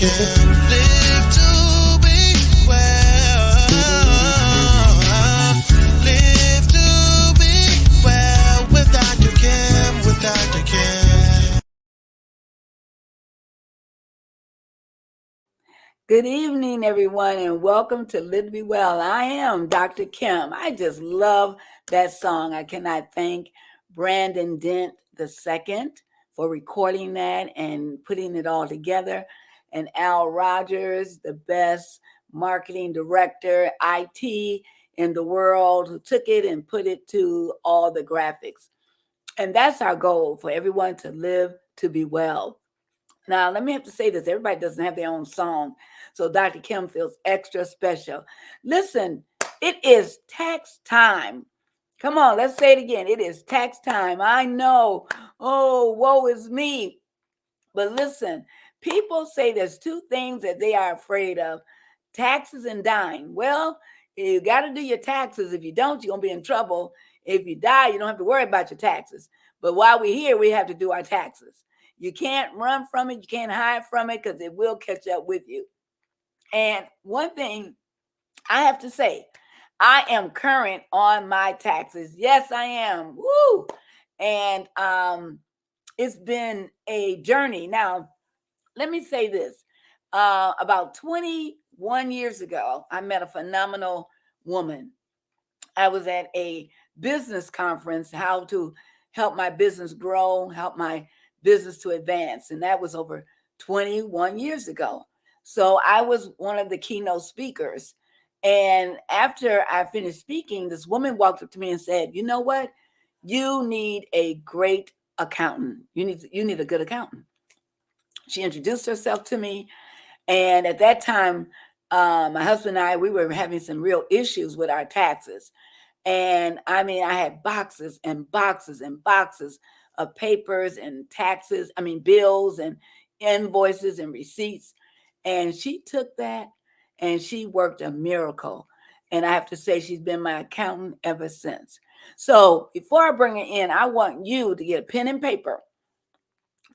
Kim. Live to be well. Live to be well with Dr. Kim, with Dr. Kim. Good evening, everyone, and welcome to Live to Be Well. I am Dr. Kim. I just love that song. I cannot thank Brandon Dent II for recording that and putting it all together, and Al Rogers, the best marketing director, IT in the world, who took it and put it to all the graphics. And that's our goal, for everyone to live to be well. Now, let me have to say this. Everybody doesn't have their own song, so Dr. Kim feels extra special. Listen, it is tax time. Come on, let's say it again. It is tax time. I know, oh, woe is me. But listen, people say there's two things that they are afraid of: taxes and dying. Well, you got to do your taxes. If you don't, you're going to be in trouble. If you die, you don't have to worry about your taxes. But while we're here, we have to do our taxes. You can't run from it. You can't hide from it, because it will catch up with you. And one thing I have to say, I am current on my taxes. Yes, I am. Woo! And it's been a journey. Now, let me say this. About 21 years ago, I met a phenomenal woman. I was at a business conference, how to help my business grow, help my business to advance. And that was over 21 years ago. So I was one of the keynote speakers. And after I finished speaking, this woman walked up to me and said, "You know what? You need a great accountant. You need a good accountant." She introduced herself to me. And at that time, my husband and I, we were having some real issues with our taxes. And I mean, I had boxes and boxes and boxes of papers and taxes, bills and invoices and receipts. And she took that and she worked a miracle. And I have to say, she's been my accountant ever since. So before I bring her in, I want you to get a pen and paper,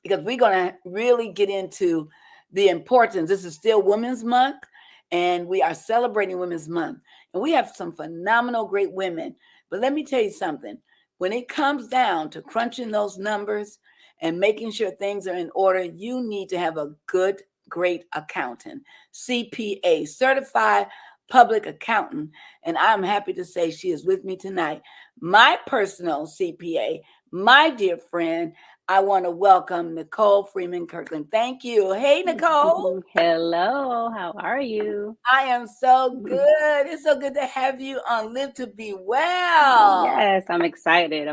because we're going to really get into the importance. This is still Women's Month, and we are celebrating Women's Month. And we have some phenomenal, great women. But let me tell you something. When it comes down to crunching those numbers and making sure things are in order, you need to have a good, great accountant, CPA, certified public accountant. And I'm happy to say she is with me tonight. My personal CPA, my dear friend, I want to welcome Nicole Freeman-Kirkland. Thank you. Hey, Nicole. Hello. How are you? I am so good. It's so good to have you on Live to Be Well. Yes, I'm excited.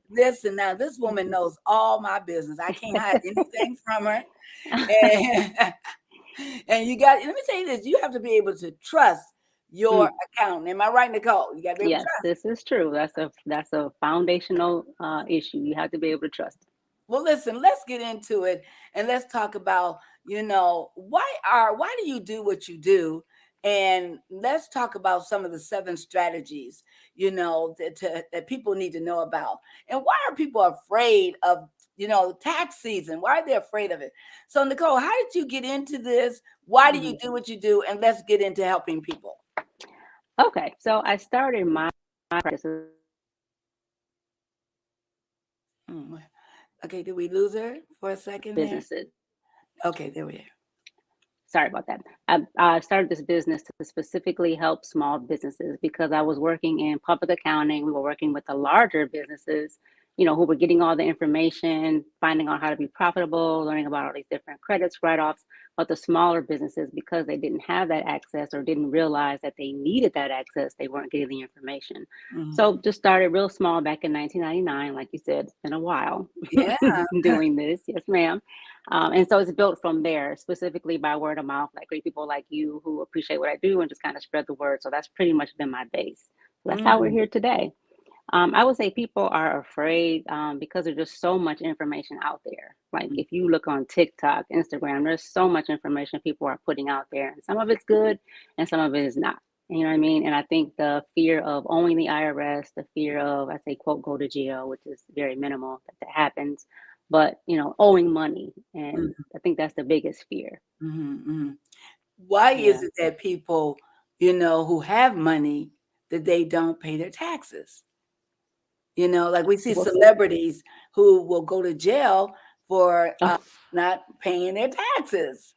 Listen, now this woman knows all my business. I can't hide anything from her. And you got, let me say this, you have to be able to trust your accountant. Am I right, Nicole? You got to be able to trust. Yes, this is true. That's a foundational issue. You have to be able to trust. Well, listen, let's get into it and let's talk about, why do you do what you do? And let's talk about some of the 7 strategies, that people need to know about. And why are people afraid of, tax season? Why are they afraid of it? So, Nicole, how did you get into this? Why do you do what you do? And let's get into helping people. Okay, so I started my practice. Okay, did we lose her for a second? Businesses. Okay, there we are. Sorry about that. I started this business to specifically help small businesses because I was working in public accounting. We were working with the larger businesses, who were getting all the information, finding out how to be profitable, learning about all these different credits, write-offs. But the smaller businesses, because they didn't have that access or didn't realize that they needed that access, they weren't getting the information. So just started real small back in 1999. Like you said, it's been a while doing this. Yes, ma'am. And so it's built from there, specifically by word of mouth, like great people like you who appreciate what I do and just kind of spread the word. So that's pretty much been my base. So that's how we're here today. I would say people are afraid because there's just so much information out there. Like if you look on TikTok, Instagram, there's so much information people are putting out there. And some of it's good and some of it is not. You know what I mean? And I think the fear of owing the IRS, the fear of, I say, quote, go to jail, which is very minimal that happens. but owing money, and Mhm, I think that's the biggest fear. mhm, mhm. Why is Yeah. it that people, who have money, that they don't pay their taxes? Like we see Well, celebrities who will go to jail for oh, not paying their taxes.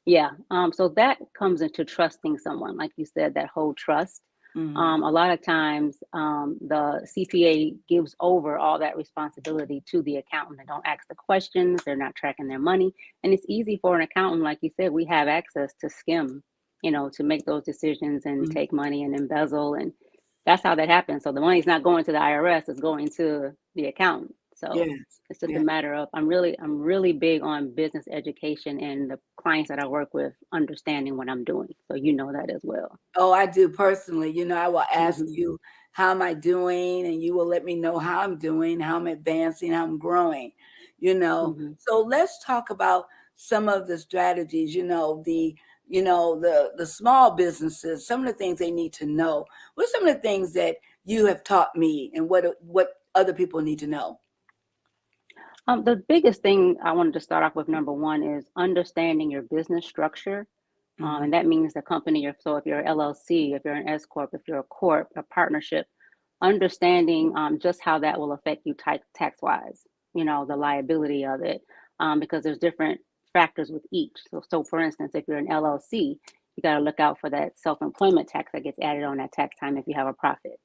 yeah. So that comes into trusting someone, like you said, that whole trust. Mhm. A lot of times, the CPA gives over all that responsibility to the accountant. They don't ask the questions. They're not tracking their money, and it's easy for an accountant, like you said. We have access to skim, to make those decisions and Mhm. take money and embezzle, and that's how that happens. So the money's not going to the IRS; it's going to the accountant. So Yes. it's just a Yeah. matter of I'm really big on business education and the clients that I work with understanding what I'm doing. So you know that as well. Oh, I do personally. I will ask Hmm. you, how am I doing? And you will let me know how I'm doing, how I'm advancing, how I'm growing. Hmm. So let's talk about some of the strategies, the small businesses, some of the things they need to know. What are some of the things that you have taught me and what other people need to know? The biggest thing I wanted to start off with, number one, is understanding your business structure. Mhm. And that means the company, so if you're an LLC, if you're an S Corp, if you're a corp, a partnership, understanding just how that will affect you tax wise, the liability of it, because there's different factors with each. So for instance, if you're an LLC, you got to look out for that self employment tax that gets added on that tax time if you have a profit.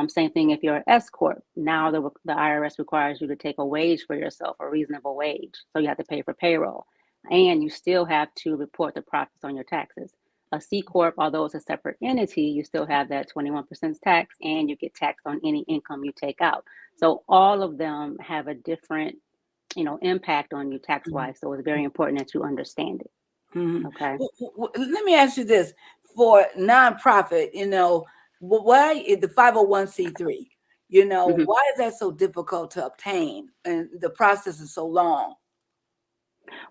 Same thing if you're an S corp. Now the IRS requires you to take a wage for yourself, a reasonable wage. So you have to pay for payroll, and you still have to report the profits on your taxes. A C corp, although it's a separate entity, you still have that 21% tax, and you get taxed on any income you take out. So all of them have a different, impact on you tax Mhm. wise. So it's very important that you understand it. Mhm. Okay. Let me ask you this: for nonprofit, why is the 501c3? Mhm. Why is that so difficult to obtain, and the process is so long?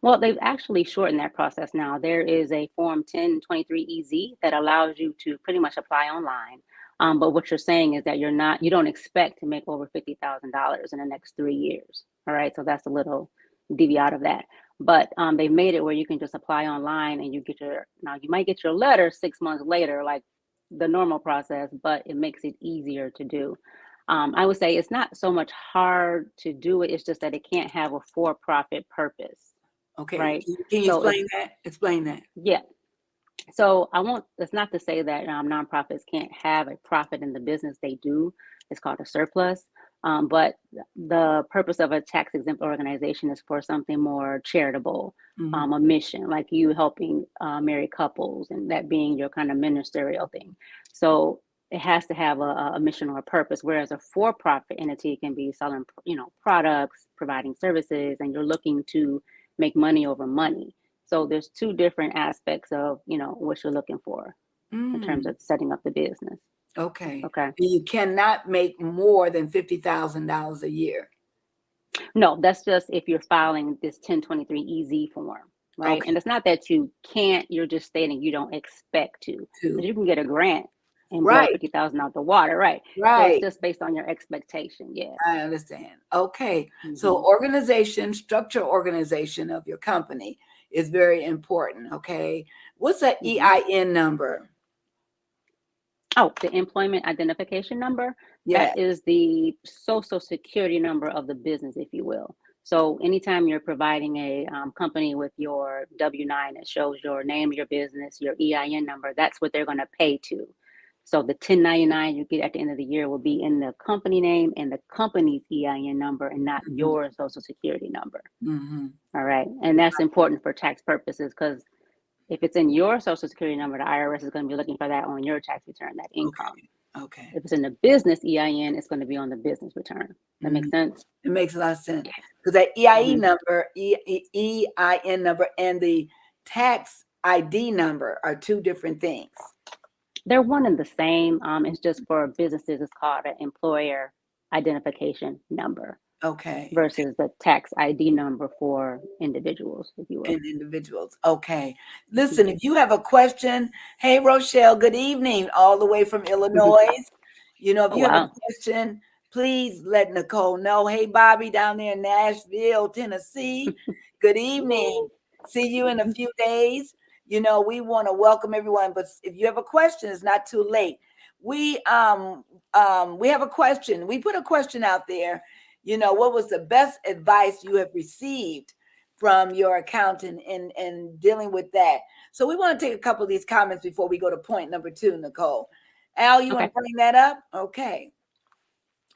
Well, they've actually shortened that process now. There is a Form 1023EZ that allows you to pretty much apply online. But what you're saying is that you don't expect to make over $50,000 in the next 3 years. All right. So that's a little deviate of that. But they've made it where you can just apply online and now you might get your letter 6 months later, like the normal process, but it makes it easier to do. I would say it's not so much hard to do it. It's just that it can't have a for-profit purpose, Okay, right? can you So it's explain that? Explain that. yeah. So I won't. It's not to say that nonprofits can't have a profit in the business. They do. It's called a surplus. But the purpose of a tax exempt organization is for something more charitable, Mhm. a mission, like you helping married couples, and that being your kind of ministerial thing. So it has to have a mission or a purpose. Whereas a for-profit entity can be selling, products, providing services, and you're looking to make money over money. So there's two different aspects of, what you're looking for in terms Mm, of setting up the business. okay. Okay. You cannot make more than $50,000 a year. No, that's just if you're filing this 1023EZ form, right? Okay, And it's not that you can't, you're just stating you don't expect to, because two. you can get a grant and blow Right, 50,000 out the water, right? So it's right. just based on your expectation. Yeah. I understand. Okay. So Hmm. organization of your company is very important. Okay. What's that Hmm. EIN number? Oh, the employment identification number, Yeah. that is the social security number of the business, if you will. So anytime you're providing a company with your W-9 that shows your name of your business, your EIN number, that's what they're going to pay to. So the 1099 you get at the end of the year will be in the company name and the company's EIN number, and not Mhm, your social security number. mhm. All right. And that's important for tax purposes, because if it's in your social security number, the IRS is going to be looking for that on your tax return, that income. Okay. Okay. If it's in the business EIN, it's going to be on the business return. That makes Mhm. sense? It makes a lot of sense because that EIE Hmm. number, EIN number, and the tax ID number are two different things. They're one and the same. It's just for businesses, it's called an employer identification number Okay. versus the tax ID number for individuals, if you will. And individuals. Okay. Listen, Mhm. if you have a question, hey, Rochelle, good evening, all the way from Illinois. If Oh, you have a wow. question, please let Nicole know. Hey, Bobby, down there in Nashville, Tennessee. Good evening. See you in a few days. We want to welcome everyone, but if you have a question, it's not too late. We have a question. We put a question out there. What was the best advice you have received from your accountant in dealing with that? So we want to take a couple of these comments before we go to point number 2, Nicole. Al, you want to bring that up? Okay.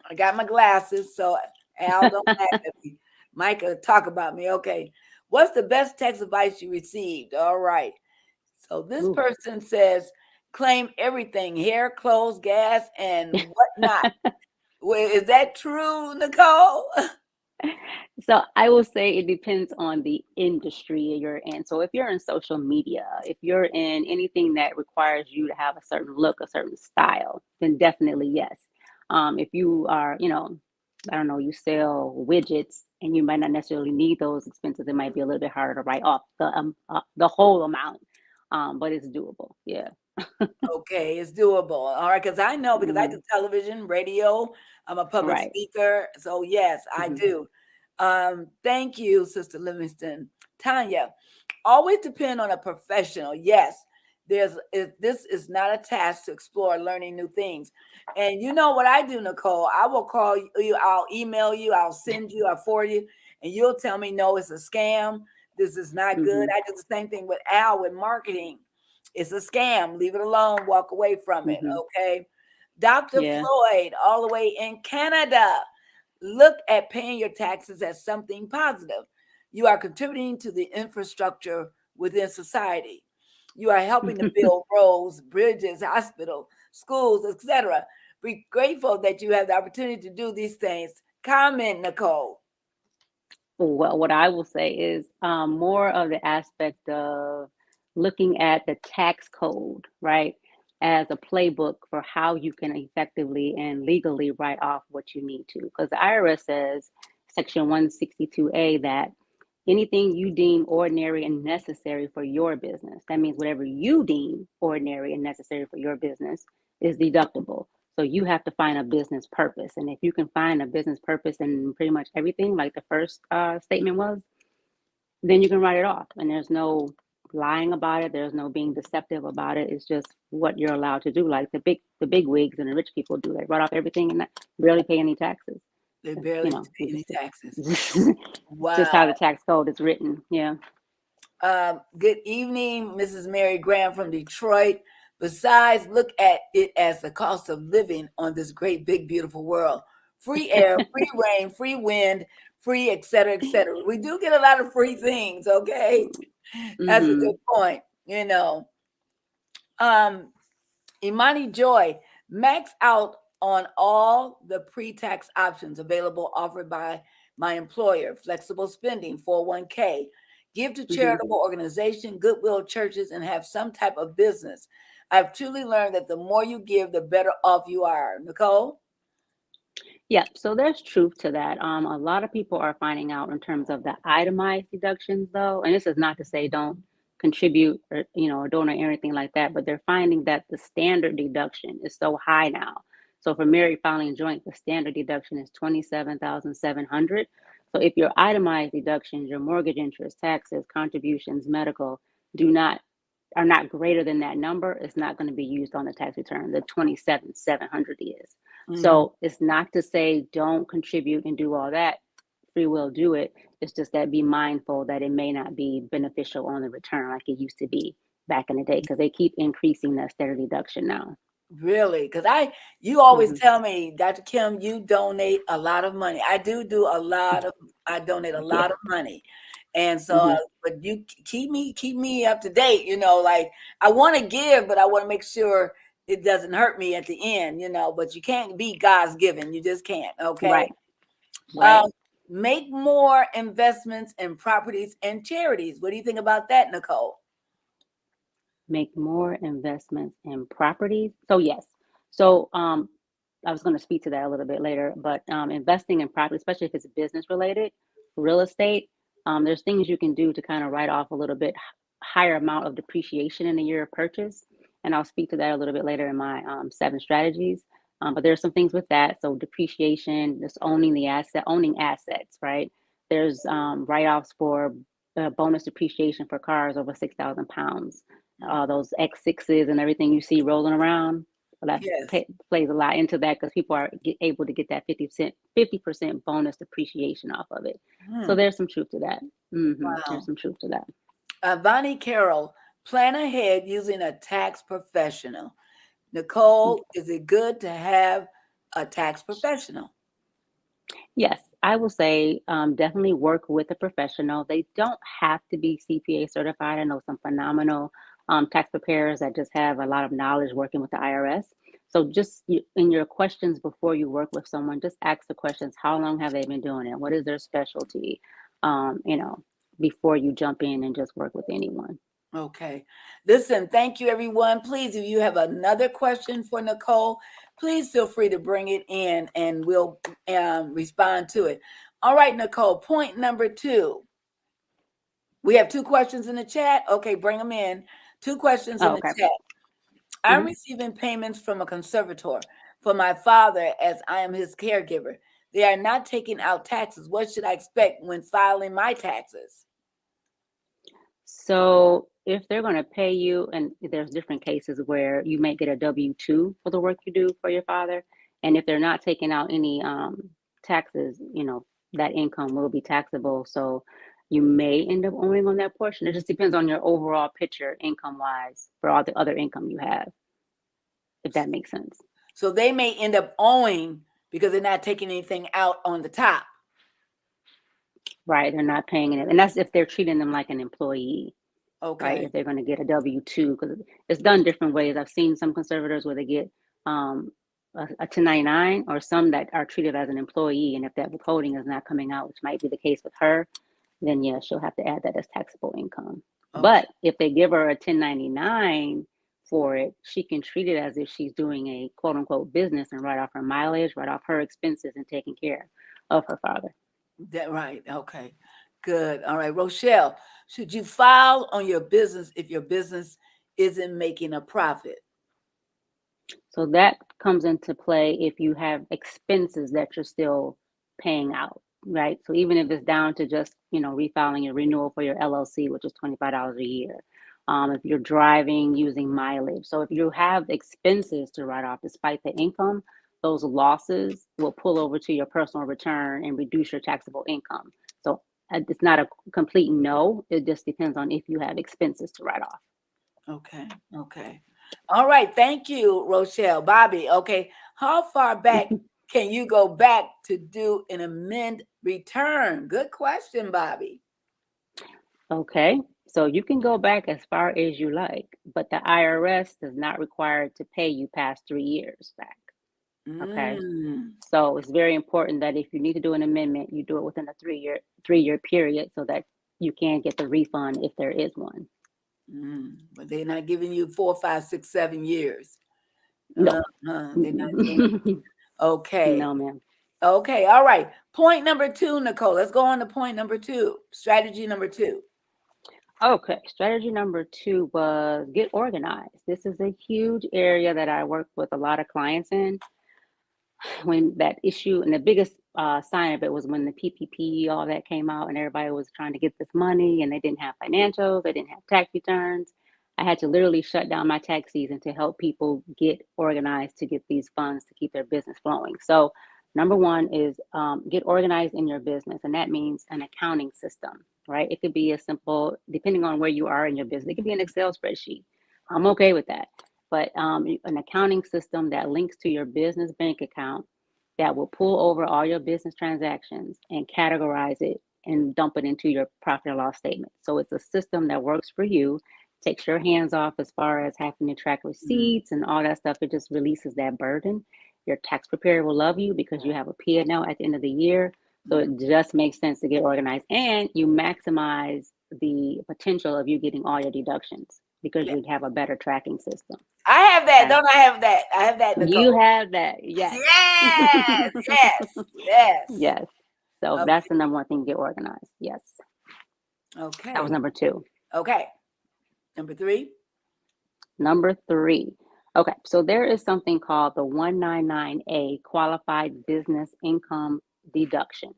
I got my glasses, so Al, don't laugh at me. Micha, talk about me. Okay. What's the best tax advice you received? All right. So this person says, claim everything, hair, clothes, gas, and whatnot. Well, is that true, Nicole? So I will say it depends on the industry you're in. So if you're in social media, if you're in anything that requires you to have a certain look, a certain style, then definitely yes. If you are, I don't know, you sell widgets and you might not necessarily need those expenses, it might be a little bit harder to write off the whole amount, but it's doable. Yeah. Okay, it's doable. All right, because I know, because I do television, radio, I'm a public speaker. So yes, I do. Thank you, Sister Livingston. Tanya, always depend on a professional. Yes, this is not a task to explore learning new things. And you know what I do, Nicole? I will call you, I'll email you, I'll send you, I'll forward you, and you'll tell me, no, it's a scam. This is not good. I do the same thing with Al with marketing. It's a scam. Leave it alone. Walk away from it. Okay. Dr. Floyd, all the way in Canada. Look at paying your taxes as something positive. You are contributing to the infrastructure within society. You are helping to build roads, bridges, hospitals, schools, etc. Be grateful that you have the opportunity to do these things. Comment, Nicole. Well, what I will say is more of the aspect of looking at the tax code, right, as a playbook for how you can effectively and legally write off what you need to. Because the IRS says, Section 162A, that anything you deem ordinary and necessary for your business, that means whatever you deem ordinary and necessary for your business is deductible. So you have to find a business purpose. And if you can find a business purpose in pretty much everything, like the first statement was, then you can write it off. And there's no lying about it. There's no being deceptive about it. It's just what you're allowed to do. Like the big wigs and the rich people do. They write off everything and barely pay any taxes. They barely pay any taxes. Wow. Just how the tax code is written. Yeah. Good evening, Mrs. Mary Graham from Detroit. Besides, look at it as the cost of living on this great, big, beautiful world. Free air, free rain, free wind, free, et cetera, et cetera. We do get a lot of free things, okay? That's a good point, Imani Joy, max out on all the pre-tax options available offered by my employer, flexible spending, 401k, give to charitable organization, goodwill churches, and have some type of business. I've truly learned that the more you give, the better off you are. Nicole? Yeah, so there's truth to that. A lot of people are finding out in terms of the itemized deductions, though, and this is not to say don't contribute or or donate or anything like that, but they're finding that the standard deduction is so high now. So for married filing joint, the standard deduction is $27,700. So if your itemized deductions, your mortgage interest, taxes, contributions, medical, are not greater than that number, it's not going to be used on the tax return. The 27,700 is. So it's not to say don't contribute and do all that. Free will do it. It's just that be mindful that it may not be beneficial on the return like it used to be back in the day, because they keep increasing that standard deduction now. Really? Because you always tell me, Dr. Kim, you donate a lot of money. I donate a lot of money. And so, but you keep me up to date, like I want to give, but I want to make sure it doesn't hurt me at the end, but you can't be God's given. You just can't. Okay. Right. Make more investments in properties and charities. What do you think about that, Nicole? Make more investments in properties. So yes. So I was going to speak to that a little bit later, but investing in property, especially if it's business related, real estate, there's things you can do to kind of write off a little bit higher amount of depreciation in the year of purchase. And I'll speak to that a little bit later in my 7 strategies. But there's some things with that. So depreciation, just owning assets, right? There's write-offs for bonus depreciation for cars over 6,000 pounds. Those X6s and everything you see rolling around, well, that Yes. plays a lot into that because people are able to get that 50% bonus depreciation off of it. So there's some truth to that. Wow. There's some truth to that. Vonnie Carroll, plan ahead using a tax professional. Nicole, is it good to have a tax professional? Yes, I will say definitely work with a professional. They don't have to be CPA certified. I know some phenomenal tax preparers that just have a lot of knowledge working with the IRS. So just in your questions before you work with someone, just ask the questions, how long have they been doing it? What is their specialty? Before you jump in and just work with anyone. Okay. Listen, thank you, everyone. Please, if you have another question for Nicole, please feel free to bring it in and we'll respond to it. All right, Nicole, point number 2. We have 2 questions in the chat. Okay, bring them in. 2 questions in the chat. I'm receiving payments from a conservator for my father as I am his caregiver. They are not taking out taxes. What should I expect when filing my taxes? So if they're going to pay you, and there's different cases where you may get a W-2 for the work you do for your father, and if they're not taking out any taxes, that income will be taxable. So you may end up owing on that portion. It just depends on your overall picture, income-wise, for all the other income you have, if that makes sense. So they may end up owing because they're not taking anything out on the top. Right, they're not paying it. And that's if they're treating them like an employee. Okay. Right, if they're going to get a W-2, because it's done different ways. I've seen some conservators where they get a 1099, or some that are treated as an employee, and if that withholding is not coming out, which might be the case with her, then yeah, she'll have to add that as taxable income. Okay. But if they give her a 1099 for it, she can treat it as if she's doing a quote unquote business and write off her mileage, write off her expenses, and taking care of her father. That right. Okay. Good. All right. Rochelle, should you file on your business if your business isn't making a profit? So that comes into play if you have expenses that you're still paying out, right? So even if it's down to just, refiling your renewal for your LLC, which is $25 a year. If you're driving using mileage. So if you have expenses to write off despite the income, those losses will pull over to your personal return and reduce your taxable income. So it's not a complete no. It just depends on if you have expenses to write off. Okay. Okay. All right. Thank you, Rochelle. Bobby, okay. How far back can you go back to do an amend return? Good question, Bobby. Okay. So you can go back as far as you like, but the IRS does not require to pay you past 3 years back. Okay. So it's very important that if you need to do an amendment, you do it within a 3-year period so that you can get the refund if there is one. But they're not giving you 4, 5, 6, 7 years. No. They're not doing okay. No, ma'am. Okay. All right. Point number 2, Nicole. Let's go on to point number 2. Strategy number 2. Okay. Strategy number 2 was get organized. This is a huge area that I work with a lot of clients in. When that issue, and the biggest sign of it was when the PPP, all that came out, and everybody was trying to get this money, and they didn't have financials, they didn't have tax returns. I had to literally shut down my tax season to help people get organized to get these funds to keep their business flowing. So number 1 is get organized in your business, and that means an accounting system, right? It could be as simple, depending on where you are in your business, it could be an Excel spreadsheet. I'm okay with that. But an accounting system that links to your business bank account that will pull over all your business transactions and categorize it and dump it into your profit and loss statement. So it's a system that works for you, takes your hands off as far as having to track receipts and all that stuff. It just releases that burden. Your tax preparer will love you because you have a P&L at the end of the year. So it just makes sense to get organized, and you maximize the potential of you getting all your deductions because you have a better tracking system. I have that. Don't I have that? I have that, Nicole. You have that. Yes. Yes. Yes. Yes. Yes. So that's the number 1 thing, get organized. Yes. Okay. That was number 2. Okay. Number 3. Number 3. Okay, so there is something called the 199A Qualified Business Income Deduction,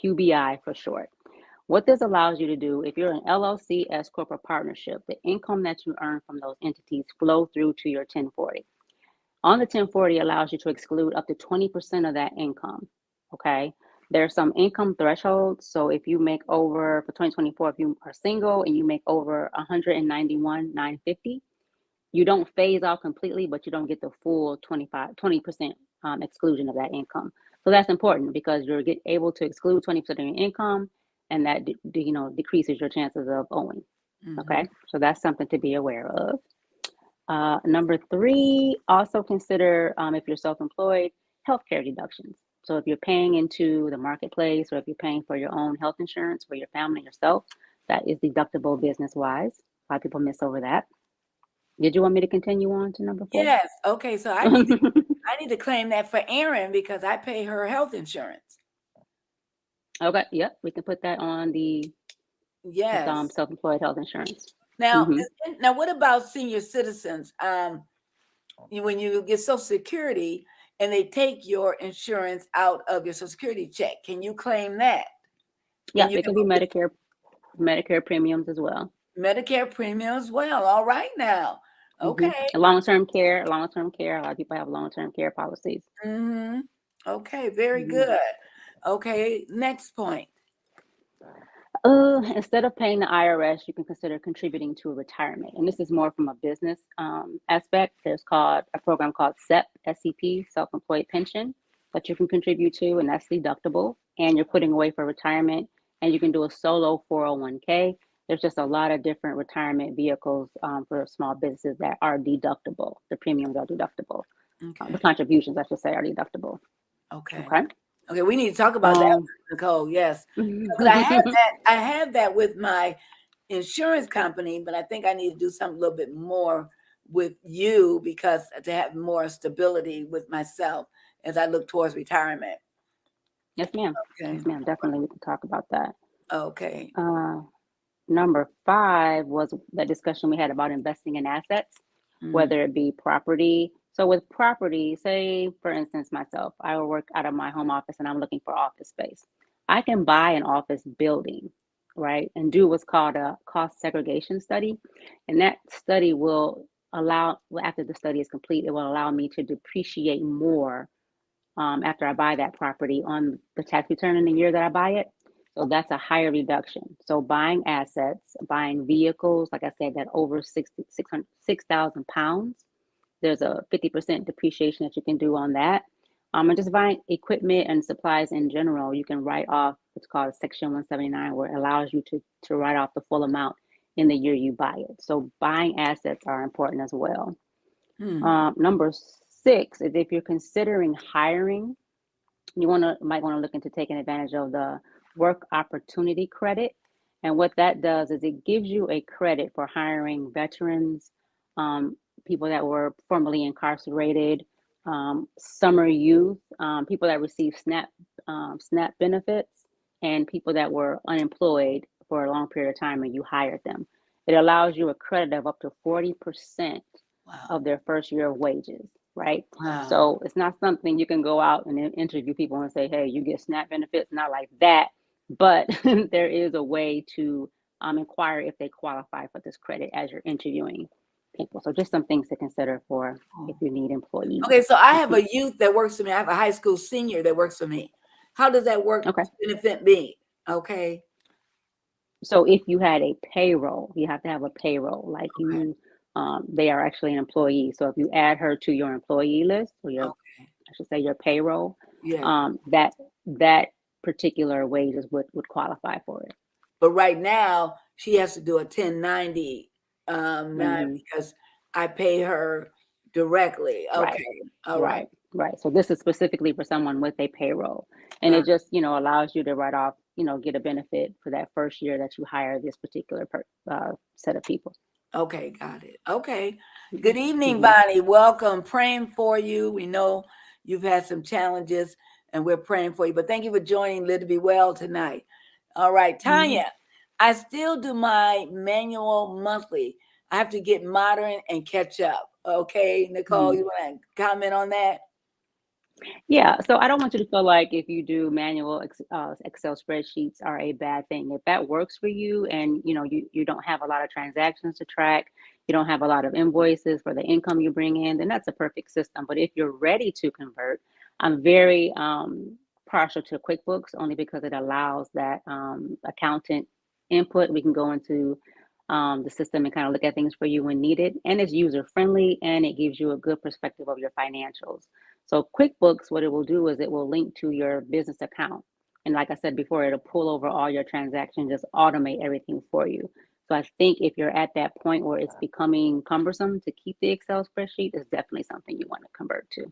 QBI for short. What this allows you to do, if you're an LLC S corporate partnership, the income that you earn from those entities flow through to your 1040. On the 1040 allows you to exclude up to 20% of that income. Okay. There's some income thresholds. So if you make over for 2024, if you are single and you make over 191,950, you don't phase out completely, but you don't get the full 20% exclusion of that income. So that's important because you're able to exclude 20% of your income, and that decreases your chances of owing. Mhm. Okay, so that's something to be aware of. Number 3, also consider if you're self-employed, healthcare deductions. So if you're paying into the marketplace or if you're paying for your own health insurance for your family, yourself, that is deductible business-wise. A lot of people miss over that. Did you want me to continue on to number 4? Yes. Okay. So I need to claim that for Erin because I pay her health insurance. Okay. Yep. We can put that on the Yes. self-employed health insurance. Now, Mhm. now, what about senior citizens? When you get Social Security and they take your insurance out of your Social Security check, can you claim that? Yeah, And you it can can be Medicare premiums as well. Medicare premium as well. All right now. Okay. Long-term care. A lot of people have long-term care policies. Mm-hmm. Okay. Very Mhm. good. Okay. Next point. Instead of paying the IRS, you can consider contributing to a retirement. And this is more from a business aspect. There's a program called SEP, Self-Employed Pension, that you can contribute to, and that's deductible. And you're putting away for retirement, and you can do a solo 401k. There's just a lot of different retirement vehicles for small businesses that are deductible. The premiums are deductible. Okay. The contributions, I should say, are deductible. Okay. Okay. Okay. We need to talk about that, Nicole. Yes. Because I have that with my insurance company, but I think I need to do something a little bit more with you because to have more stability with myself as I look towards retirement. Yes, ma'am. Okay. Yes, ma'am. Definitely, we can talk about that. Okay. Number 5 was the discussion we had about investing in assets, whether it be property. So with property, say, for instance, myself, I will work out of my home office and I'm looking for office space. I can buy an office building, right, and do what's called a cost segregation study. And that study will allow, after the study is complete, it will allow me to depreciate more after I buy that property on the tax return in the year that I buy it. So that's a higher reduction. So buying assets, buying vehicles, like I said, that over 6,000 pounds, there's a 50% depreciation that you can do on that. And just buying equipment and supplies in general, you can write off what's called Section 179, where it allows you to write off the full amount in the year you buy it. So buying assets are important as well. Number 6 is if you're considering hiring, you might want to look into taking advantage of the work opportunity credit. And what that does is it gives you a credit for hiring veterans, people that were formerly incarcerated, summer youth, people that receive SNAP benefits, and people that were unemployed for a long period of time and you hired them. It allows you a credit of up to 40% of their first year of wages, right? Wow. So it's not something you can go out and interview people and say, hey, you get SNAP benefits, not like that. But there is a way to inquire if they qualify for this credit as you're interviewing people. So just some things to consider for if you need employees. Okay, so I have a youth that works for me. I have a high school senior that works for me. How does that work Okay. to benefit me? Okay. So if you had a payroll, you have to have a payroll, like they are actually an employee. So if you add her to your employee list, or I should say your payroll, that particular wages would qualify for it. But right now she has to do a 1090 because I pay her directly. Okay. All right. Right. So this is specifically for someone with a payroll, and it just, allows you to write off, get a benefit for that first year that you hire this particular set of people. Okay. Got it. Okay. Good evening, Bonnie. Welcome. Praying for you. We know you've had some challenges and we're praying for you, but thank you for joining Live to Be Well tonight. All right. Tanya, I still do my manual monthly. I have to get modern and catch up. Okay, Nicole, you want to comment on that? Yeah, so I don't want you to feel like if you do manual Excel spreadsheets are a bad thing. If that works for you and you don't have a lot of transactions to track, you don't have a lot of invoices for the income you bring in, then that's a perfect system. But if you're ready to convert, I'm very partial to QuickBooks only because it allows that accountant input. We can go into the system and kind of look at things for you when needed. And it's user friendly and it gives you a good perspective of your financials. So QuickBooks, what it will do is it will link to your business account. And like I said before, it'll pull over all your transactions, just automate everything for you. So I think if you're at that point where it's becoming cumbersome to keep the Excel spreadsheet, it's definitely something you want to convert to.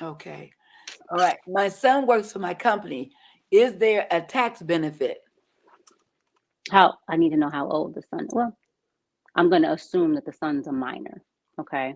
Okay. All right. My son works for my company. Is there a tax benefit? I need to know how old the son. Well, I'm going to assume that the son's a minor. Okay.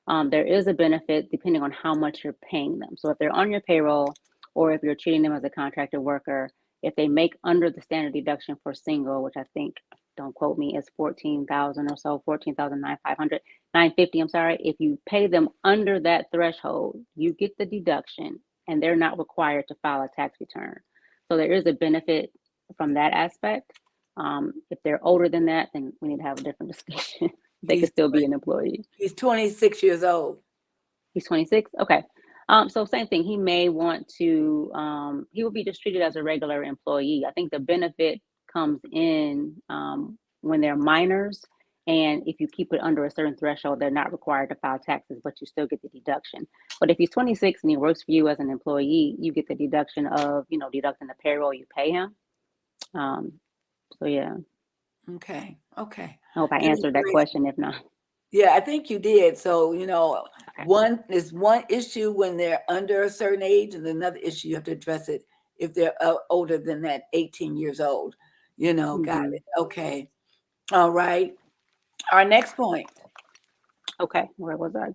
There is a benefit depending on how much you're paying them. So if they're on your payroll or if you're treating them as a contracted worker, if they make under the standard deduction for single, which I think, don't quote me, is 14,000 or so, 14,950, 950, I'm sorry. If you pay them under that threshold, you get the deduction and they're not required to file a tax return. So there is a benefit from that aspect. If they're older than that, then we need to have a different discussion. They could still be an employee. He's 26 years old. He's 26? Okay. So same thing. He may want to, he will be just treated as a regular employee. I think the benefit comes in when they're minors. And if you keep it under a certain threshold, they're not required to file taxes, but you still get the deduction. But if he's 26 and he works for you as an employee, you get the deduction of, deducting the payroll you pay him. So yeah. Okay. I hope I answered that question. If not. Yeah, I think you did. So, one issue when they're under a certain age, and another issue you have to address it if they're older than that 18 years old. Got it. Okay. All right. Our next point. Okay. Where was I?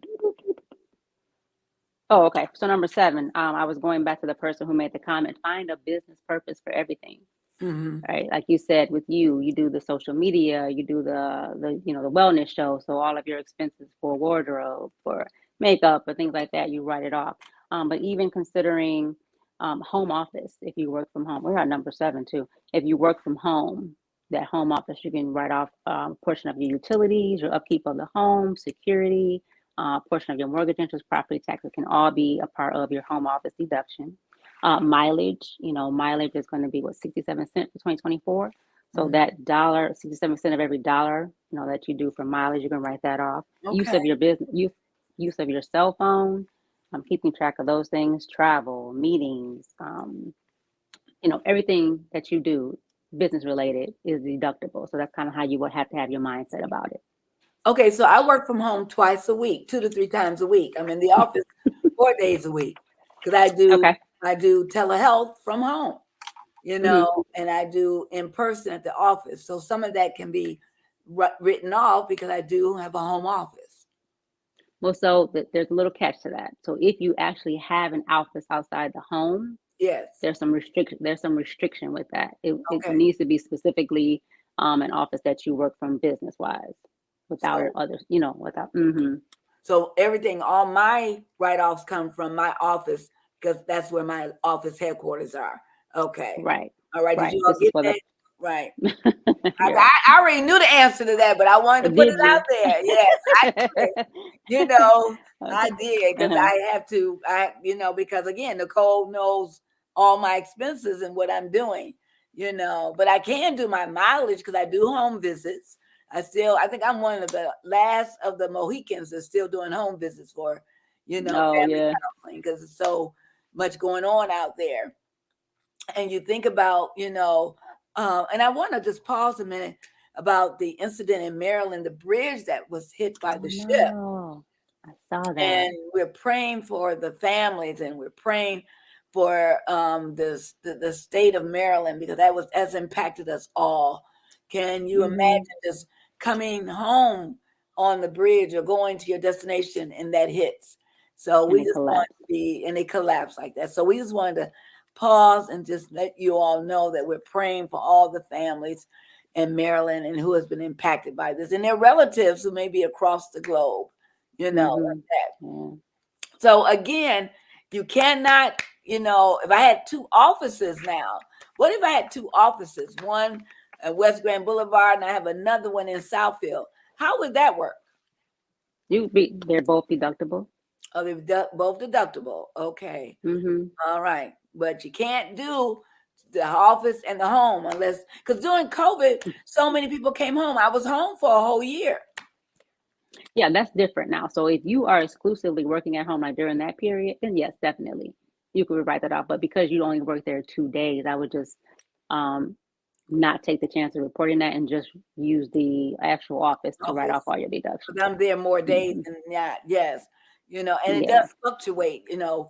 Oh, okay. So number 7, I was going back to the person who made the comment, find a business purpose for everything. Right. Like you said, with you do the social media, you do the the wellness show. So all of your expenses for wardrobe, for makeup, or things like that, you write it off. But even considering home office, if you work from home, we're at number 7 too. If you work from home, that home office, you can write off a portion of your utilities, your upkeep of the home, security, portion of your mortgage interest, property taxes can all be a part of your home office deduction. Mileage, mileage is going to be 67 cents for 2024. So that dollar, 67 cents of every dollar, that you do for mileage, you can write that off. Okay. Use of your business, use of your cell phone, keeping track of those things, travel, meetings, everything that you do business related is deductible. So that's kind of how you would have to have your mindset about it. Okay, so I work from home twice a week, 2 to 3 times a week. I'm in the office 4 days a week because I do telehealth from home, and I do in person at the office. So some of that can be written off because I do have a home office. Well, so there's a little catch to that. So if you actually have an office outside the home, yes, there's some restriction with that. It needs to be specifically an office that you work from business wise, without others, without. So everything, all my write-offs come from my office because that's where my office headquarters are. Okay. Right. All right. Right. Did you all get that? Right. Yeah. I already knew the answer to that, but I wanted to put it out there. Yes, I did. I did because I have to. Because again, Nicole knows all my expenses and what I'm doing. But I can do my mileage because I do home visits. I think I'm one of the last of the Mohicans that's still doing home visits for, family counseling because there's so much going on out there. And you think about, and I want to just pause a minute about the incident in Maryland, the bridge that was hit by the ship. I saw that. And we're praying for the families and we're praying for the state of Maryland because that's impacted us all. Can you imagine just coming home on the bridge or going to your destination and that hits? So we just want to be, and it collapsed like that. So we just wanted to pause and just let you all know that we're praying for all the families. in Maryland and who has been impacted by this, and their relatives who may be across the globe, like that. Yeah. So again, you cannot, if I had two offices now, what if I had two offices, one at West Grand Boulevard and I have another one in Southfield? How would that work? They're both deductible. Oh, they're both deductible. Okay. All right. But you can't do the office and the home unless, because during COVID, so many people came home. I was home for a whole year. Yeah, that's different now. So if you are exclusively working at home like during that period, then yes, definitely you could write that off. But because you only work there 2 days, I would just not take the chance of reporting that and just use the actual office to write off all your deductions. But I'm there more days than that. Yes. And it does fluctuate,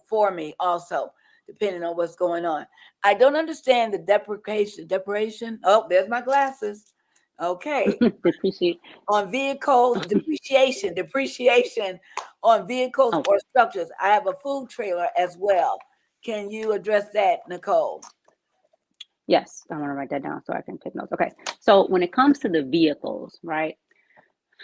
for me also, depending on what's going on. I don't understand the depreciation. Oh, there's my glasses. Okay. On vehicles, depreciation on vehicles or structures. I have a food trailer as well. Can you address that, Nicole? Yes, I want to write that down so I can take notes. Okay, so when it comes to the vehicles, right,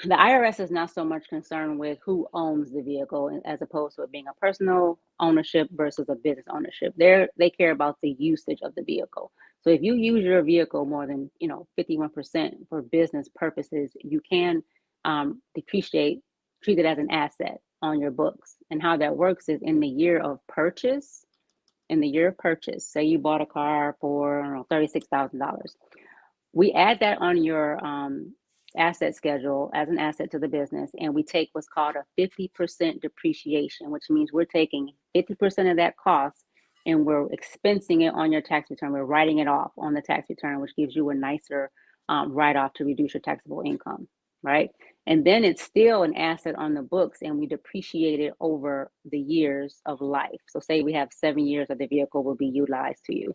the IRS is not so much concerned with who owns the vehicle as opposed to it being a personal ownership versus a business ownership. They care about the usage of the vehicle. So if you use your vehicle more than 51% for business purposes, you can treat it as an asset on your books. And how that works is in the year of purchase, say you bought a car for $36,000. We add that on your asset schedule as an asset to the business, and we take what's called a 50% depreciation, which means we're taking 50% of that cost and we're expensing it on your tax return. We're writing it off on the tax return, which gives you a nicer write-off to reduce your taxable income, right? And then it's still an asset on the books, and we depreciate it over the years of life. So say we have 7 years that the vehicle will be utilized to you.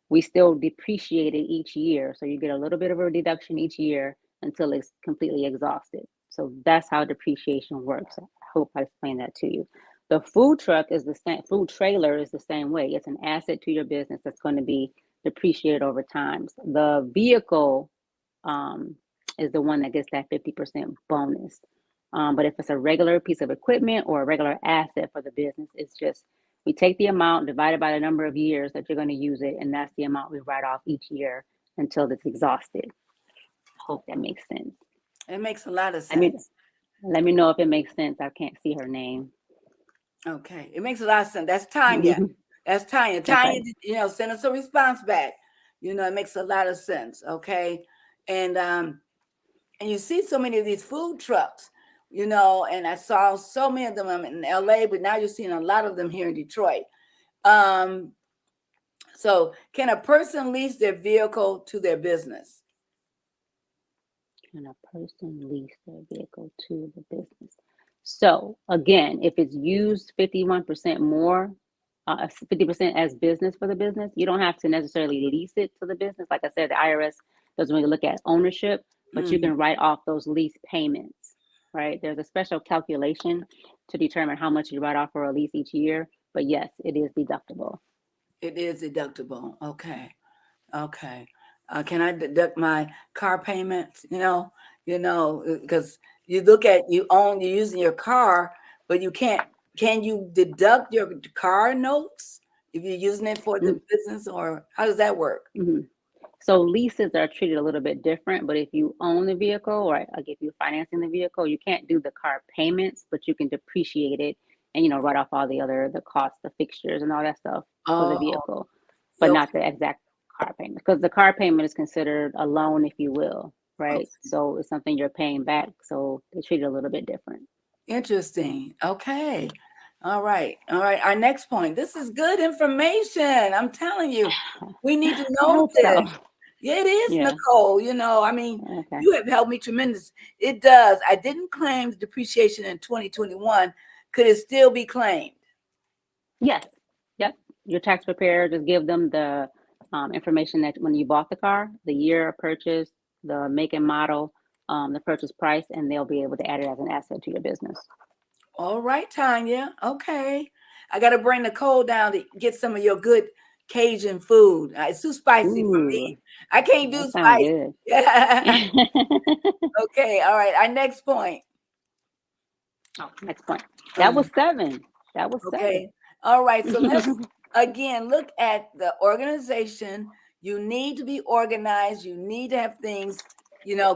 We still depreciate it each year. So you get a little bit of a deduction each year until it's completely exhausted. So that's how depreciation works. I hope I explained that to you. The food truck is the same, food trailer is the same way. It's an asset to your business that's going to be depreciated over time. The vehicle is the one that gets that 50% bonus. But if it's a regular piece of equipment or a regular asset for the business, it's just, we take the amount divided by the number of years that you're going to use it, and that's the amount we write off each year until it's exhausted. I hope that makes sense. It makes a lot of sense. Let me know if it makes sense. I can't see her name. Okay, it makes a lot of sense. That's Tanya. That's Tanya. Tanya, send us a response back. It makes a lot of sense. Okay, and you see so many of these food trucks, and I saw so many of them in LA, but now you're seeing a lot of them here in Detroit. So can a person lease their vehicle to their business? Can a person lease their vehicle to the business? So again, if it's used 51% more, 50% as business for the business, you don't have to necessarily lease it to the business. Like I said, the IRS doesn't really look at ownership, but you can write off those lease payments, right? There's a special calculation to determine how much you write off for a lease each year. But yes, it is deductible. It is deductible. Okay. Can I deduct my car payments? Because you're using your car, but you can't. Can you deduct your car notes if you're using it for the business, or how does that work? So leases are treated a little bit different, but if you own the vehicle, or like if you're financing the vehicle, you can't do the car payments, but you can depreciate it and write off all the costs, the fixtures and all that stuff for the vehicle, but not the exact car payment, because the car payment is considered a loan, if you will, right? So it's something you're paying back, so they treat it a little bit different. Interesting. Okay. All right. Our next point. This is good information. I'm telling you, we need to know this. So. Yeah, it is, Nicole. You have helped me tremendous. It does. I didn't claim the depreciation in 2021. Could it still be claimed? Yes. Yep. Your tax preparer, just give them the information that when you bought the car, the year of purchase, the make and model, the purchase price, and they'll be able to add it as an asset to your business. All right, Tanya. Okay. I got to bring Nicole down to get some of your good Cajun food. It's too spicy for Ooh, me. I can't do that sounds spicy. good. Okay, all right. Our next point. Oh, next point. That was 7. That was 7. Okay. All right. So let's again look at the organization. You need to be organized. You need to have things,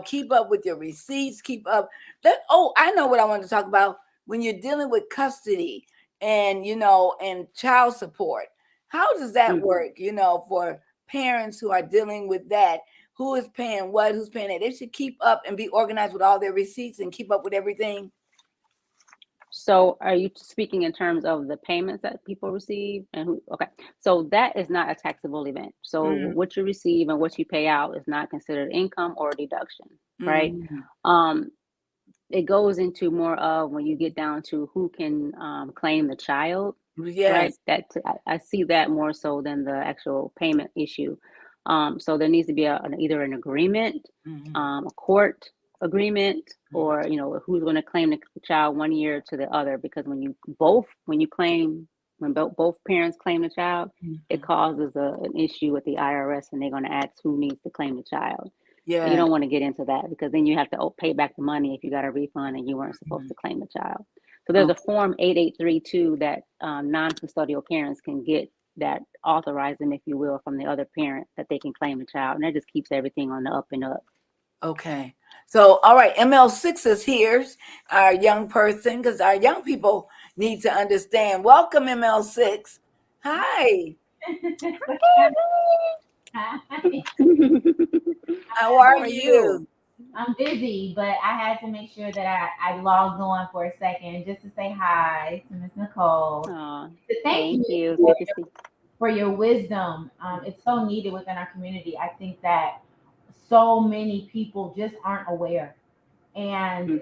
keep up with your receipts, keep up. I know what I want to talk about when you're dealing with custody and, and child support. How does that work, for parents who are dealing with that? Who is paying what? Who's paying it? They should keep up and be organized with all their receipts and keep up with everything. So are you speaking in terms of the payments that people receive and who? Okay. So that is not a taxable event. So what you receive and what you pay out is not considered income or deduction, right? It goes into more of when you get down to who can claim the child, right? Yes. I see that more so than the actual payment issue. So there needs to be either an agreement, a court agreement, or who's going to claim the child 1 year to the other, because when both parents claim the child, it causes an issue with the IRS, and they're going to ask who needs to claim the child. Yeah. You don't want to get into that, because then you have to pay back the money if you got a refund and you weren't supposed to claim the child. So there's a form 8832 that non-custodial parents can get that authorize them, if you will, from the other parent that they can claim the child, and that just keeps everything on the up and up. Okay. So, all right, ML6 is here, our young person, because our young people need to understand. Welcome, ML6. Hi. Hi. How are you? I'm busy, but I had to make sure that I logged on for a second just to say hi to Miss Nicole. Thank you for your wisdom. It's so needed within our community. I think that so many people just aren't aware. And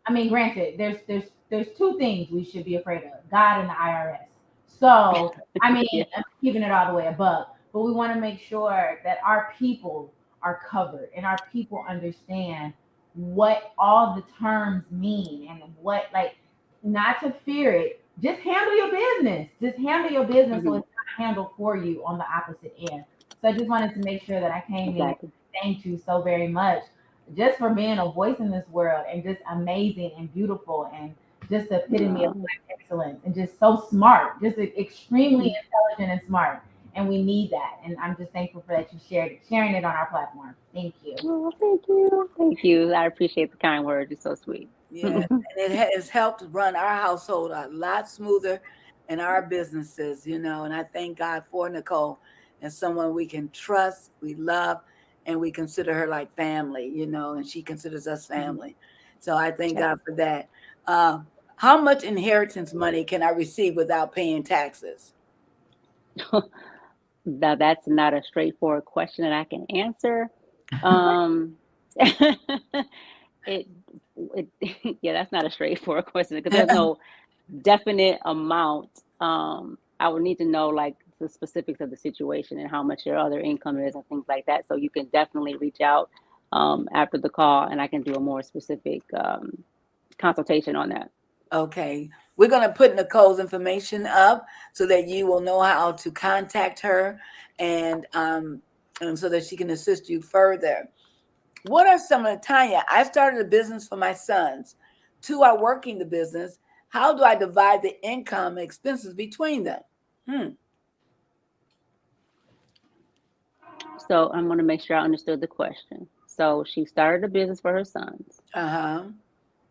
I mean, granted, there's two things we should be afraid of: God and the IRS. So I mean, I'm keeping it all the way above. But we want to make sure that our people are covered and our people understand what all the terms mean and what, like, not to fear it. Just handle your business. Just handle your business so it's not handled for you on the opposite end. So I just wanted to make sure that I came in. Thank you so very much, just for being a voice in this world, and just amazing and beautiful, and just the epitome of Black excellence, and just so smart, just extremely intelligent and smart. And we need that. And I'm just thankful for that you sharing it on our platform. Thank you. Oh, thank you. Thank you. I appreciate the kind words. You're so sweet. Yeah, and it has helped run our household a lot smoother in our businesses, and I thank God for Nicole as someone we can trust, we love, and we consider her like family, and she considers us family. So I thank God for that. How much inheritance money can I receive without paying taxes? Now, that's not a straightforward question that I can answer. Yeah, that's not a straightforward question, because there's no definite amount. I would need to know, like, the specifics of the situation and how much your other income is and things like that. So you can definitely reach out after the call, and I can do a more specific consultation on that. Okay. We're going to put Nicole's information up so that you will know how to contact her, and so that she can assist you further. What are some of the, Tanya, I started a business for my sons. 2 are working the business. How do I divide the income and expenses between them? So I'm going to make sure I understood the question. So she started a business for her sons.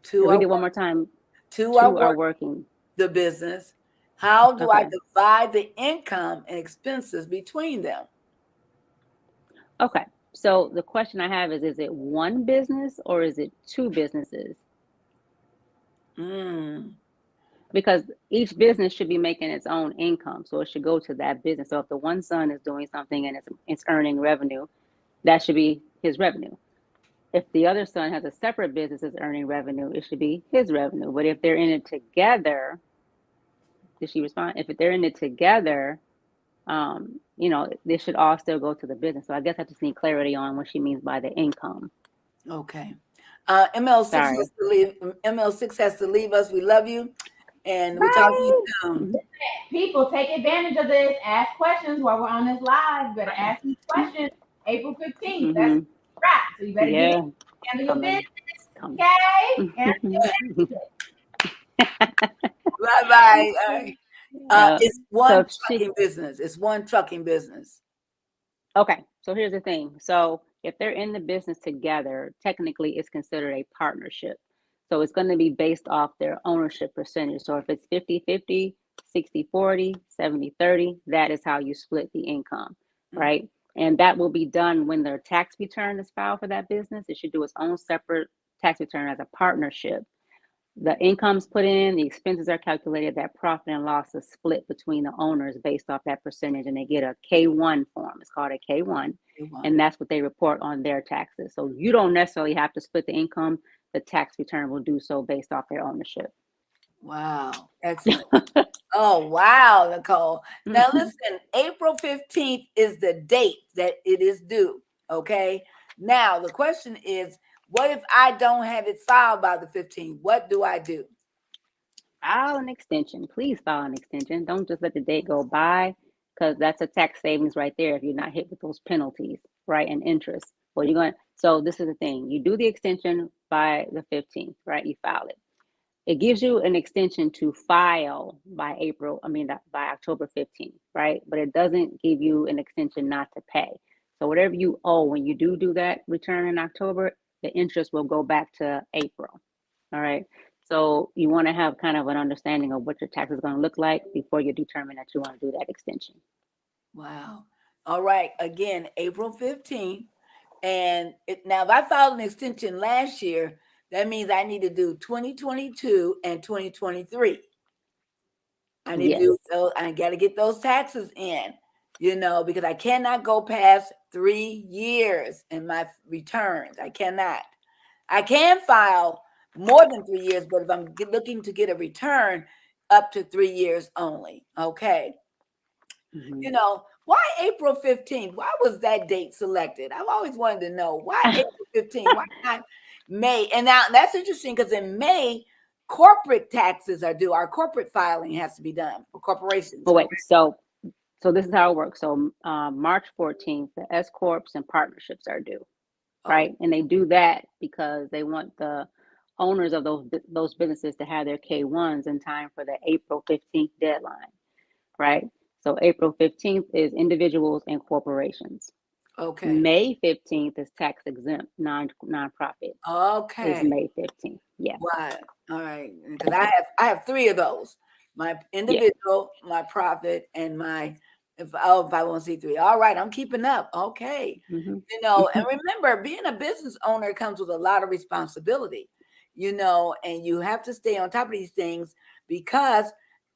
2 read it one more time. 2 are working the business. How do I divide the income and expenses between them? Okay. So the question I have is it one business or is it 2 businesses? Because each business should be making its own income. So it should go to that business. So if the one son is doing something and it's earning revenue, that should be his revenue. If the other son has a separate business that's earning revenue, it should be his revenue. But if they're in it together, did she respond? If they're in it together, they should all still go to the business. So I guess I just need clarity on what she means by the income. Okay. ML6 has to leave us. We love you. And we'll talk to you Bye. soon. People, take advantage of this. Ask questions while we're on this live. You better ask these questions. April 15th. That's right. So you better get in, handle your business. Okay? Handle your business. Bye-bye. It's one So trucking business. It's one trucking business. Okay, so here's the thing. So if they're in the business together, technically it's considered a partnership. So it's going to be based off their ownership percentage. So if it's 50-50, 60-40, 70-30, that is how you split the income, right? And that will be done when their tax return is filed for that business. It should do its own separate tax return as a partnership. The income's put in, the expenses are calculated, that profit and loss is split between the owners based off that percentage, and they get a K1 form. It's called a K1, and that's what they report on their taxes. So you don't necessarily have to split the income. The tax return will do so based off their ownership. Wow, excellent. Oh, wow, Nicole. Now listen, April 15th is the date that it is due, okay? Now, the question is, what if I don't have it filed by the 15th? What do I do? File an extension. Please file an extension. Don't just let the date go by, because that's a tax savings right there if you're not hit with those penalties, right, and interest. Well, you're going. So this is the thing. You do the extension by the 15th, right? You file it. It gives you an extension to file by by October 15th, right? But it doesn't give you an extension not to pay. So whatever you owe when you do that return in October, the interest will go back to April. All right. So you want to have kind of an understanding of what your tax is going to look like before you determine that you want to do that extension. Wow. All right. Again, April 15th. And now if I filed an extension last year, that means I need to do 2022 and 2023. I got to get those taxes in, because I cannot go past 3 years in my returns. I cannot. I can file more than 3 years, but if I'm looking to get a return, up to 3 years only. Okay. Why April 15th? Why was that date selected? I've always wanted to know why April 15th. Why not May? And now that's interesting because in May, corporate taxes are due. Our corporate filing has to be done for corporations. But wait, so this is how it works. So March 14th, the S corps and partnerships are due, right? And they do that because they want the owners of those businesses to have their K1s in time for the April 15th deadline, right? So April 15th is individuals and corporations. Okay. May 15th is tax exempt nonprofit. Okay. Is May 15th. Yeah. Right. All right. Because I have 3 of those: my individual, my profit, and my if I want to see 3. All right, I'm keeping up. Okay. And remember, being a business owner comes with a lot of responsibility, and you have to stay on top of these things, because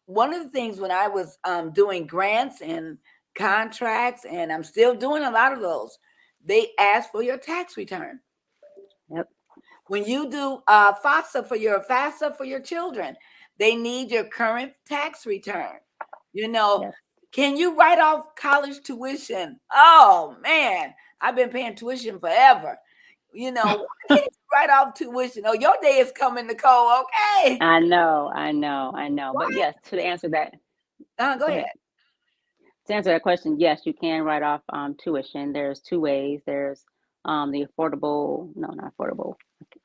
one of the things when I was doing grants and contracts, and I'm still doing a lot of those, they ask for your tax return. Yep. When you do FAFSA for your children, they need your current tax return. Can you write off college tuition? Oh man, I've been paying tuition forever. Why can't you write off tuition? Oh, your day is coming, Nicole. Okay. I know. But yes, to answer that. Go ahead. To answer that question, yes, you can write off tuition. There's 2 ways. There's the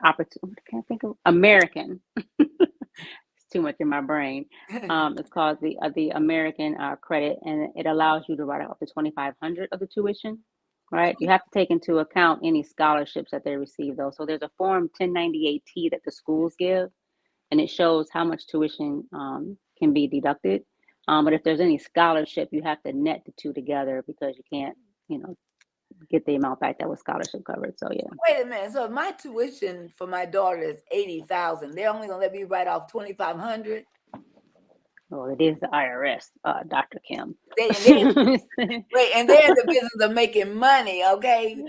opportunity. Can't think of American. It's too much in my brain. It's called the American credit, and it allows you to write off up to $2,500 of the tuition. Right. You have to take into account any scholarships that they receive, though. So there's a form 1098T that the schools give, and it shows how much tuition can be deducted. But if there's any scholarship, you have to net the 2 together, because you can't, get the amount back that was scholarship covered. So yeah. Wait a minute. So my tuition for my daughter is $80,000. They're only gonna let me write off $2,500. Well, it is the IRS, Dr. Kim. And they're in the business of making money. Okay.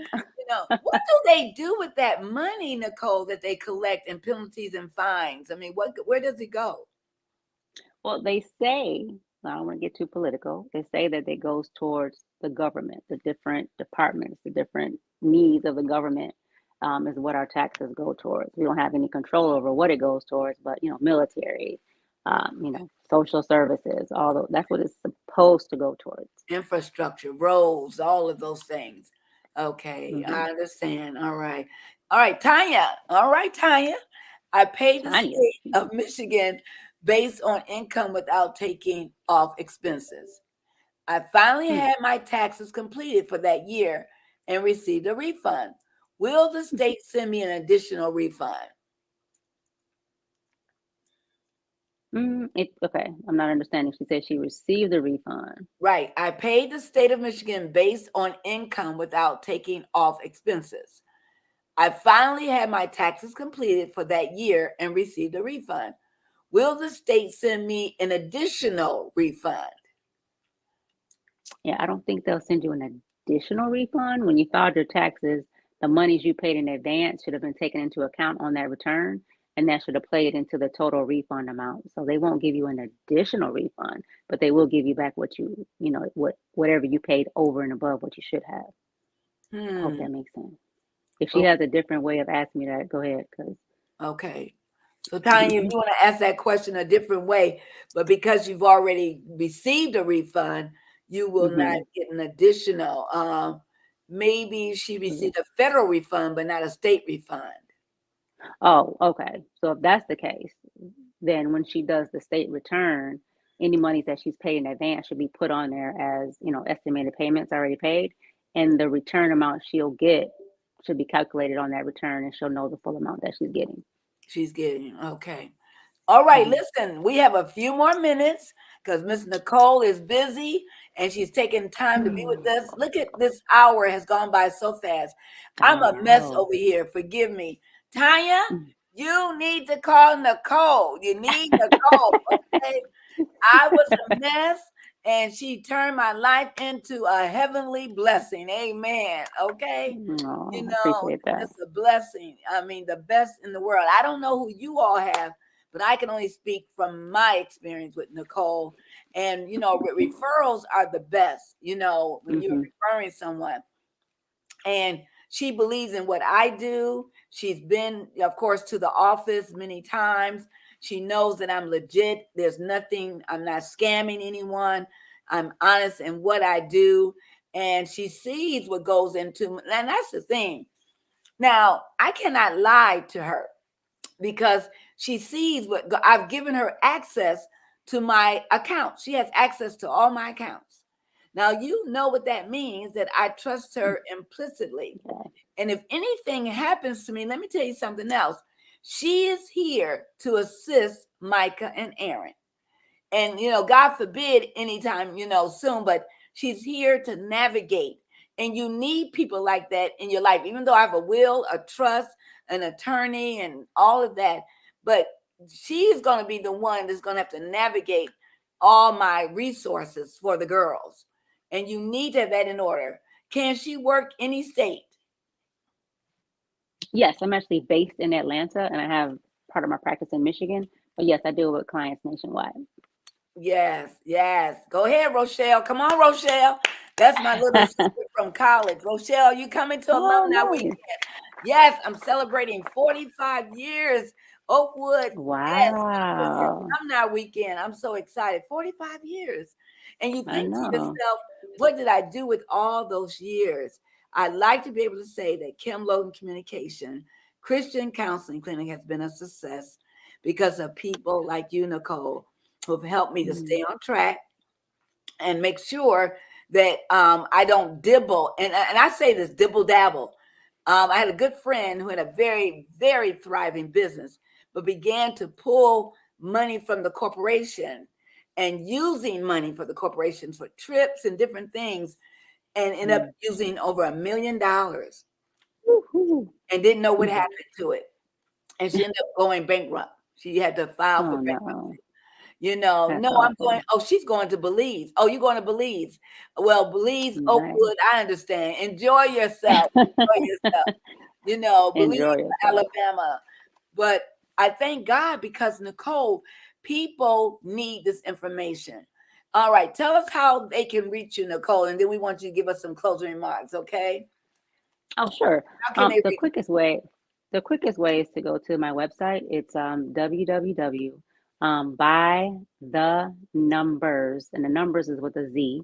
What do they do with that money, Nicole, that they collect in penalties and fines? I mean, where does it go? Well, they say, I don't want to get too political, they say that it goes towards the government, the different departments, the different needs of the government is what our taxes go towards. We don't have any control over what it goes towards, but military, social services, that's what it's supposed to go towards. Infrastructure, roads, all of those things. Okay, Mm-hmm. I understand. All right. All right, Tanya. All right, Tanya. I paid the state of Michigan based on income without taking off expenses. I finally had my taxes completed for that year and received a refund. Will the state send me an additional refund? Okay, I'm not understanding. She said she received a refund. Right. I paid the state of Michigan based on income without taking off expenses. I finally had my taxes completed for that year and received a refund. Will the state send me an additional refund? Yeah, I don't think they'll send you an additional refund. When you filed your taxes, the monies you paid in advance should have been taken into account on that return, and that should have played into the total refund amount. So they won't give you an additional refund, but they will give you back whatever you paid over and above what you should have. I hope that makes sense. If she has a different way of asking me that, go ahead. Okay. So Tanya, if you want to ask that question a different way, but because you've already received a refund, you will not get an additional. Maybe she received a federal refund, but not a state refund. Oh, okay. So if that's the case, then when she does the state return, any monies that she's paid in advance should be put on there as, estimated payments already paid. And the return amount she'll get should be calculated on that return, and she'll know the full amount that she's getting. Okay. All right, listen, we have a few more minutes because Miss Nicole is busy and she's taking time to be with us. Look at this hour has gone by so fast. I'm a mess over here. Forgive me. Tanya, you need to call Nicole. You need Nicole, okay? I was a mess and she turned my life into a heavenly blessing. Amen. Okay. Appreciate that. It's a blessing. I mean, the best in the world. I don't know who you all have, but I can only speak from my experience with Nicole. And, referrals are the best, when you're referring someone. And she believes in what I do. She's been, of course, to the office many times. She knows that I'm legit. There's nothing, I'm not scamming anyone. I'm honest in what I do. And she sees what goes into, and that's the thing. Now, I cannot lie to her because she sees what I've given her access to my account. She has access to all my accounts. Now, you know what that means, that I trust her implicitly. And if anything happens to me, let me tell you something else. She is here to assist Micha and Aaron. And, God forbid anytime, soon, but she's here to navigate. And you need people like that in your life, even though I have a will, a trust, an attorney, and all of that. But she's going to be the one that's going to have to navigate all my resources for the girls. And you need to have that in order. Can she work any state? Yes, I'm actually based in Atlanta, and I have part of my practice in Michigan. But yes, I deal with clients nationwide. Yes. Go ahead, Rochelle. Come on, Rochelle. That's my little sister from college. Rochelle, you coming to Alumni Weekend? Yes, I'm celebrating 45 years. Oakwood. Wow. Yes, Alumni Weekend. I'm so excited. 45 years. And you think to yourself, what did I do with all those years? I'd like to be able to say that Kim Logan Communication Christian Counseling Clinic has been a success because of people like you, Nicole, who've helped me to stay on track and make sure that I don't dibble. And I say this, dibble dabble. I had a good friend who had a very, very thriving business, but began to pull money from the corporation and using money for the corporation for trips and different things, and ended up using over $1 million and didn't know what happened to it. And she ended up going bankrupt. She had to file for bankruptcy. I'm going, she's going to Belize. Oh, you're going to Belize. Well, Belize, Oakwood, I understand. Enjoy yourself. Belize, Alabama. But I thank God because, Nicole, people need this information. All right, tell us how they can reach you, Nicole, and then we want you to give us some closing remarks, okay? Oh, sure. The quickest way is to go to my website. It's www.michaandaaron, By the numbers, and the numbers is with a Z,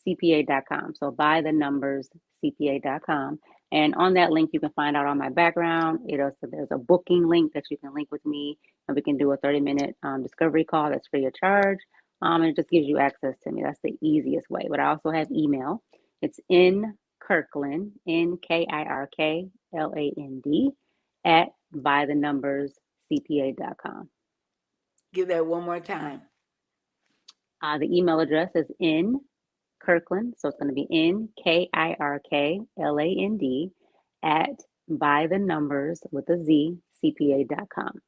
CPA.com. So by the numbers, CPA.com. And on that link, you can find out on my background. There's a booking link that you can link with me, and we can do a 30-minute discovery call that's free of charge. And it just gives you access to me. That's the easiest way. But I also have email. It's in Kirkland, NKIRKLAND, at by the numbers, CPA.com. Give that one more time. The email address is in Kirkland, so it's going to be NKIRKLAND at by the numbers with a Z, CPA.com.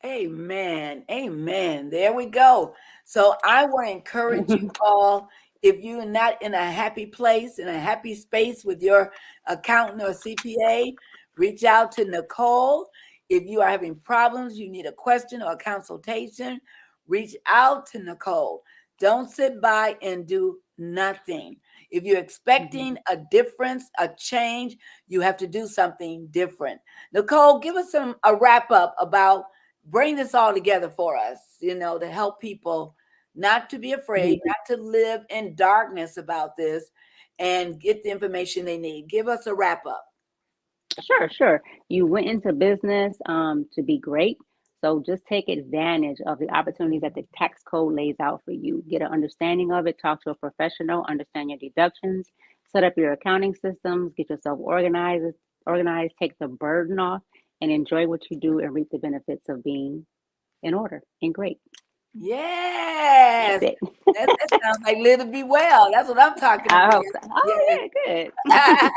Amen. Amen. There we go. So I want to encourage you all, if you're not in a happy place, in a happy space with your accountant or CPA, reach out to Nicole. If you are having problems, you need a question or a consultation, reach out to Nicole. Don't sit by and do nothing. If you're expecting a difference, a change, you have to do something different. Nicole, give us a wrap up about, bring this all together for us, to help people not to be afraid, not to live in darkness about this, and get the information they need. Give us a wrap up. Sure. You went into business to be great. So just take advantage of the opportunities that the tax code lays out for you. Get an understanding of it, talk to a professional, understand your deductions, set up your accounting systems, get yourself organized, take the burden off, and enjoy what you do and reap the benefits of being in order and great. Yes. That sounds like Live to Be Well. That's what I'm talking about. Oh, yeah, good.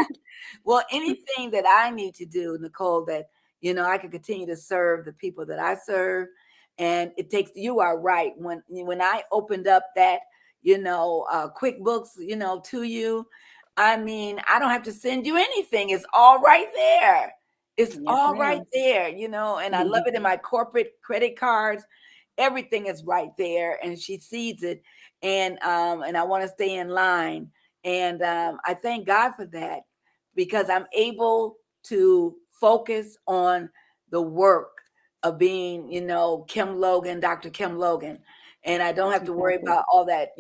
Well, anything that I need to do, Nicole, that, I can continue to serve the people that I serve. And it takes, you are right. When I opened up that, QuickBooks, to you, I mean, I don't have to send you anything. It's all right there. It's all right there, and I love it in my corporate credit cards. Everything is right there, and she sees it, and I want to stay in line, and I thank God for that, because I'm able to focus on the work of being, Kim Logan, Dr. Kim Logan, and I don't have to worry about all that.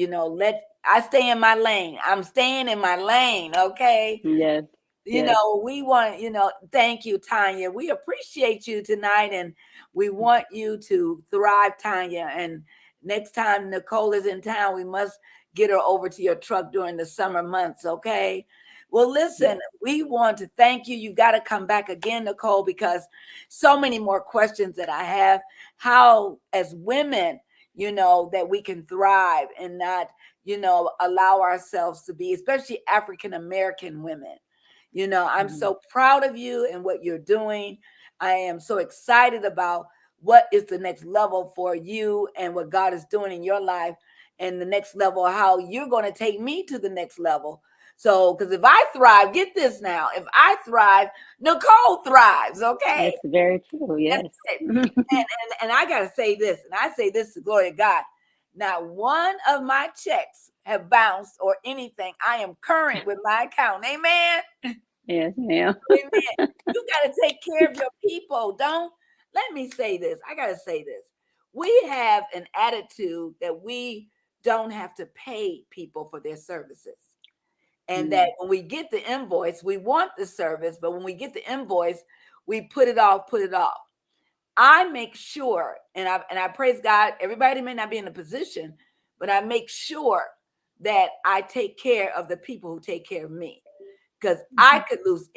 I stay in my lane. I'm staying in my lane. Okay. Yes. We want, thank you, Tanya. We appreciate you tonight, and we want you to thrive, Tanya. And next time Nicole is in town, we must get her over to your truck during the summer months, okay? Well, listen, we want to thank you. You got to come back again, Nicole, because so many more questions that I have. How, as women, that we can thrive and not, allow ourselves to be, especially African-American women. I'm so proud of you and what you're doing. I am so excited about what is the next level for you and what God is doing in your life, and the next level, how you're going to take me to the next level. So, because if I thrive, get this now, if I thrive, Nicole thrives, okay? That's very true, yes. And I got to say this, and I say this to glory to God. Not one of my checks have bounced or anything. I am current with my account. Amen. Yes, ma'am. Amen. You got to take care of your people. Let me say this. I got to say this. We have an attitude that we don't have to pay people for their services. And that when we get the invoice, we want the service, but when we get the invoice, we put it off. I make sure, and I praise God, everybody may not be in a position, but I make sure that I take care of the people who take care of me. Because I could lose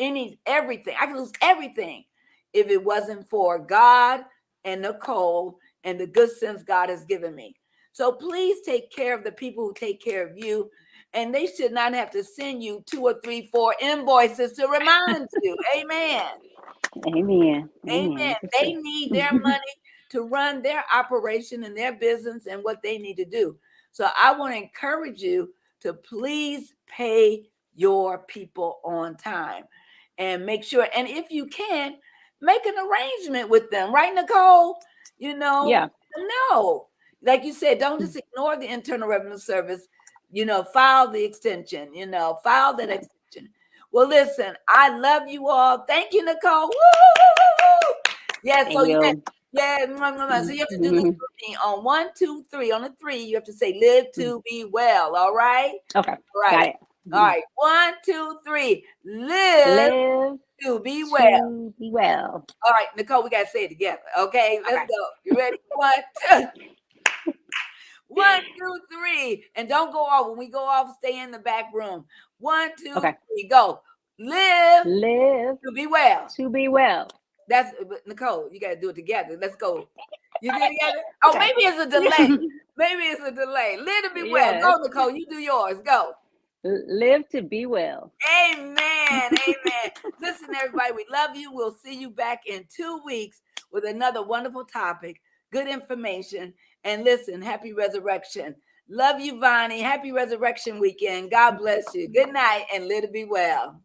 everything. I could lose everything if it wasn't for God and Nicole and the good sense God has given me. So please take care of the people who take care of you. And they should not have to send you 2 or 3, 4 invoices to remind you. Amen. Amen. They need their money to run their operation and their business and what they need to do. So I want to encourage you to please pay your people on time and make sure. And if you can, make an arrangement with them, right, Nicole? Yeah. No, like you said, don't just ignore the Internal Revenue Service. File the extension. File that extension. Well, listen, I love you all. Thank you, Nicole. Woo! Yeah, so Yeah. So you have to do this for me on 1, 2, 3. On the 3, you have to say live to be well. All right. Okay. All right. Got it. All right. 1, 2, 3. Live to be well. To be well. All right, Nicole, we gotta say it together. Okay, let's go. You ready? 1, 2. 1, 2, 3. And don't go off. When we go off, stay in the back room. 1, 2, 3, go. Live to be well. To be well. That's Nicole. You gotta do it together. Let's go. You do it together? Oh, maybe it's a delay. Maybe it's a delay. Live to be well. Go, Nicole. You do yours. Go. Live to be well. Amen. Amen. Listen, everybody, we love you. We'll see you back in 2 weeks with another wonderful topic, good information. And listen, happy resurrection. Love you, Vonnie. Happy resurrection weekend. God bless you. Good night and live to be well.